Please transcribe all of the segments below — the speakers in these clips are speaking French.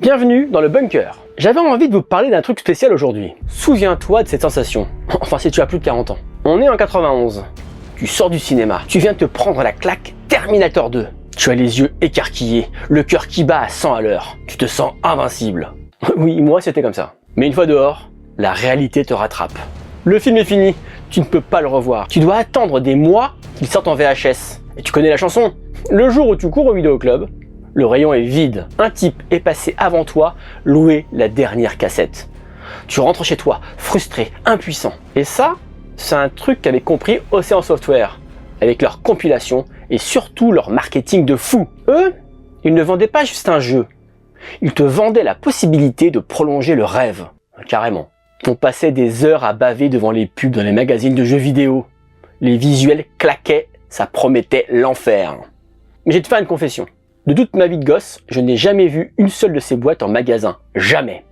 Bienvenue dans le bunker. J'avais envie de vous parler d'un truc spécial aujourd'hui. Souviens-toi de cette sensation. Enfin, si tu as plus de 40 ans. On est en 91. Tu sors du cinéma. Tu viens de te prendre la claque Terminator 2. Tu as les yeux écarquillés, le cœur qui bat à 100 à l'heure. Tu te sens invincible. Oui, moi c'était comme ça. Mais une fois dehors, la réalité te rattrape. Le film est fini. Tu ne peux pas le revoir. Tu dois attendre des mois qu'il sorte en VHS. Et tu connais la chanson. Le jour où tu cours au vidéoclub, le rayon est vide. Un type est passé avant toi louer la dernière cassette. Tu rentres chez toi, frustré, impuissant. Et ça, c'est un truc qu'avait compris Ocean Software, avec leur compilation et surtout leur marketing de fou. Eux, ils ne vendaient pas juste un jeu. Ils te vendaient la possibilité de prolonger le rêve. Carrément. On passait des heures à baver devant les pubs dans les magazines de jeux vidéo. Les visuels claquaient, ça promettait l'enfer. Mais j'ai te faire une confession. De toute ma vie de gosse, je n'ai jamais vu une seule de ces boîtes en magasin. Jamais.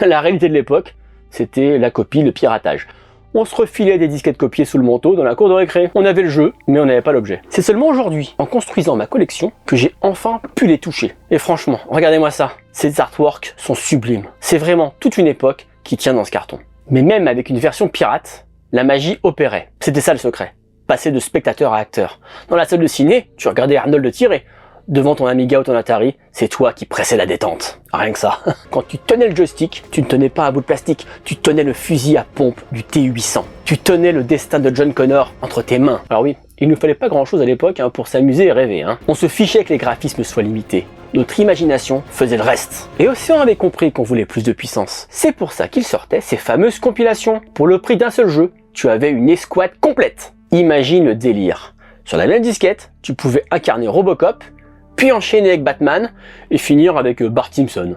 La réalité de l'époque, c'était la copie, le piratage. On se refilait des disquettes copiées sous le manteau dans la cour de récré. On avait le jeu, mais on n'avait pas l'objet. C'est seulement aujourd'hui, en construisant ma collection, que j'ai enfin pu les toucher. Et franchement, regardez-moi ça. Ces artworks sont sublimes. C'est vraiment toute une époque qui tient dans ce carton. Mais même avec une version pirate, la magie opérait. C'était ça le secret. Passer de spectateur à acteur. Dans la salle de ciné, tu regardais Arnold tirer. Devant ton Amiga ou ton Atari, c'est toi qui pressais la détente. Rien que ça. Quand tu tenais le joystick, tu ne tenais pas un bout de plastique, tu tenais le fusil à pompe du T800. Tu tenais le destin de John Connor entre tes mains. Alors oui, il ne fallait pas grand chose à l'époque pour s'amuser et rêver. On se fichait que les graphismes soient limités. Notre imagination faisait le reste. Et Ocean avait compris qu'on voulait plus de puissance. C'est pour ça qu'il sortait ces fameuses compilations. Pour le prix d'un seul jeu, tu avais une escouade complète. Imagine le délire. Sur la même disquette, tu pouvais incarner Robocop, puis enchaîner avec Batman et finir avec Bart Simpson.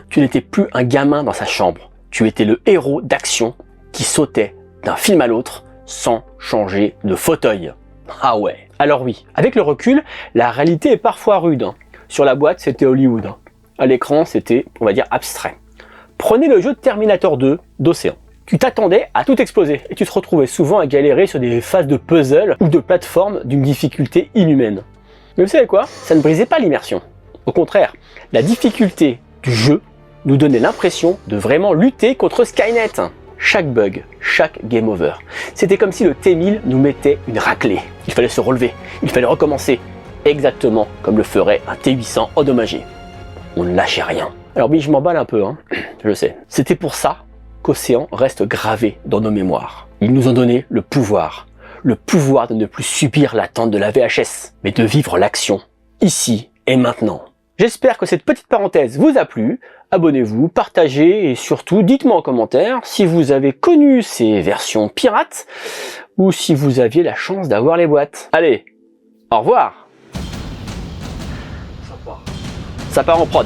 Tu n'étais plus un gamin dans sa chambre. Tu étais le héros d'action qui sautait d'un film à l'autre sans changer de fauteuil. Ah ouais. Alors oui, avec le recul, la réalité est parfois rude. Sur la boîte, c'était Hollywood. À l'écran, c'était, on va dire, abstrait. Prenez le jeu Terminator 2 d'Ocean. Tu t'attendais à tout exploser et tu te retrouvais souvent à galérer sur des phases de puzzle ou de plateforme d'une difficulté inhumaine. Mais vous savez quoi? Ça ne brisait pas l'immersion. Au contraire, la difficulté du jeu nous donnait l'impression de vraiment lutter contre Skynet. Chaque bug, chaque game over. C'était comme si le T1000 nous mettait une raclée. Il fallait se relever, il fallait recommencer, exactement comme le ferait un T800 endommagé. On ne lâchait rien. Alors oui, je m'emballe un peu, je sais. C'était pour ça qu'Ocean reste gravé dans nos mémoires. Ils nous ont donné le pouvoir de ne plus subir l'attente de la VHS, mais de vivre l'action, ici et maintenant. J'espère que cette petite parenthèse vous a plu. Abonnez-vous, partagez et surtout dites-moi en commentaire si vous avez connu ces versions pirates ou si vous aviez la chance d'avoir les boîtes. Allez, au revoir. Ça part en prod.